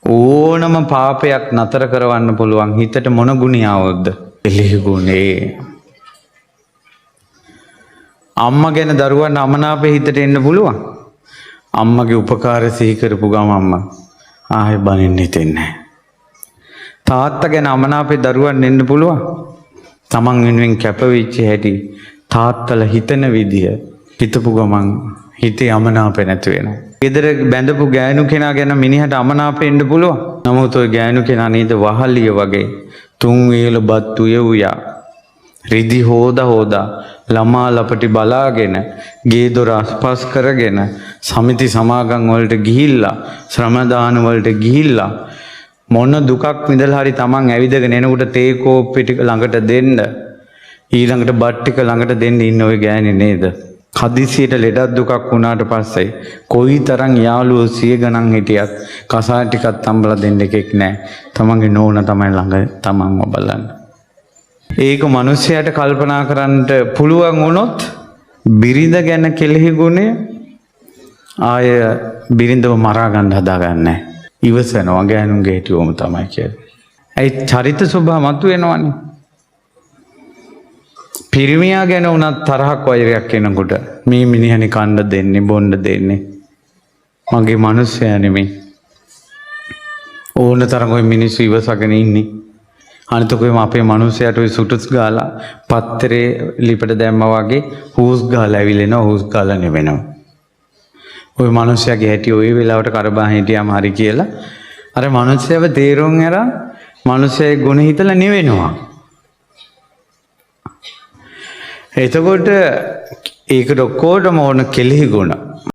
ඕනම පාපයක් නතර කරවන්න පුළුවන් හිතට මොන ගුණියාවක්ද? කෙලෙහි ගුණේ. අම්මා ගැන දරුවන් අමනාපේ හිතට එන්න පුළුවන්. අම්මගේ උපකාර සිහි කරපු ගමන්ම ආයෙ බනින්න හිතෙන්නේ නැහැ. තාත්තා ගැන අමනාපේ දරුවන් එන්න පුළුවන්. තමන් වෙනුවෙන් කැපවෙච්ච හැටි තාත්තලා හිතන විදිය හිතපු ගමන් හිතේ අමනාපේ නැති වෙනවා. ගෙදර බැඳපු ගෑනු කෙනා ගැන මිනිහට අමනාපේ එන්න පුළුවන්. නමුත් ওই ගෑනු කෙනා නේද වහලිය වගේ තුන් වේල බත් උයුයා රිදි හොදා ළමා ලපටි බලාගෙන ගේ දොර අස්පස් කරගෙන සමිති සමාගම් වලට ගිහිල්ලා ශ්‍රමදාන වලට ගිහිල්ලා මොන දුකක් විඳලා හරි තමන් ඇවිදගෙන එනකොට තේ කෝප්පෙ ටික ළඟට දෙන්න ඊළඟට බත් ටික ළඟට දෙන්න ඉන්න ওই ගෑණි නේද? හදිසියට ලෙඩක් දුකක් වුණාට පස්සේ කොයිතරම් යාළුවෝ සිය ගණන් හිටියත් කසාය ටිකක් තම්බලා දෙන්න එකෙක් නැහැ. තමන්ගේ නෝන තමයි ළඟ තමන්ව බලන්න. ඒක මිනිස්සයාට කල්පනා කරන්නට පුළුවන් වුණොත් බිරිඳ ගැන කෙලෙහි ගුණය ආය බිරිඳව මරා ගන්න හදාගන්නේ. ඉවසනවා ගෑනුන්ගේ හිටියෝම තමයි කියන්නේ. ඒ චරිත ස්වභාව මතුවෙනවනේ. පිරිමියා ගැන උනත් තරහක් වෛරයක් එනකොට මේ මිනිහනේ කන්න දෙන්නේ බොන්න දෙන්නේ මගේ මිනිස්සයා නෙමෙයි. ඕන තරම් ඔය මිනිස්සු ඉවසගෙන ඉන්නේ. අනිතකෝම අපේ මිනිස්සයාට ඔය සුටුස් ගාලා පත්තරේ ලිපට දැම්මා වගේ හූස් ගාලා ඇවිලෙනවා හූස් ගාලා නෙවෙනවා. ඔය මිනිස්සයාගේ හැටි ඔය වෙලාවට කරබා හිටියාම හරි කියලා අර මිනිස්සයව තේරුම් අරන් මිනිස්සයේ ගුණ හිතලා නෙවෙනවා. එතකොට ඒකට ඔක්කොටම ඕන කෙලෙහි ගුණ.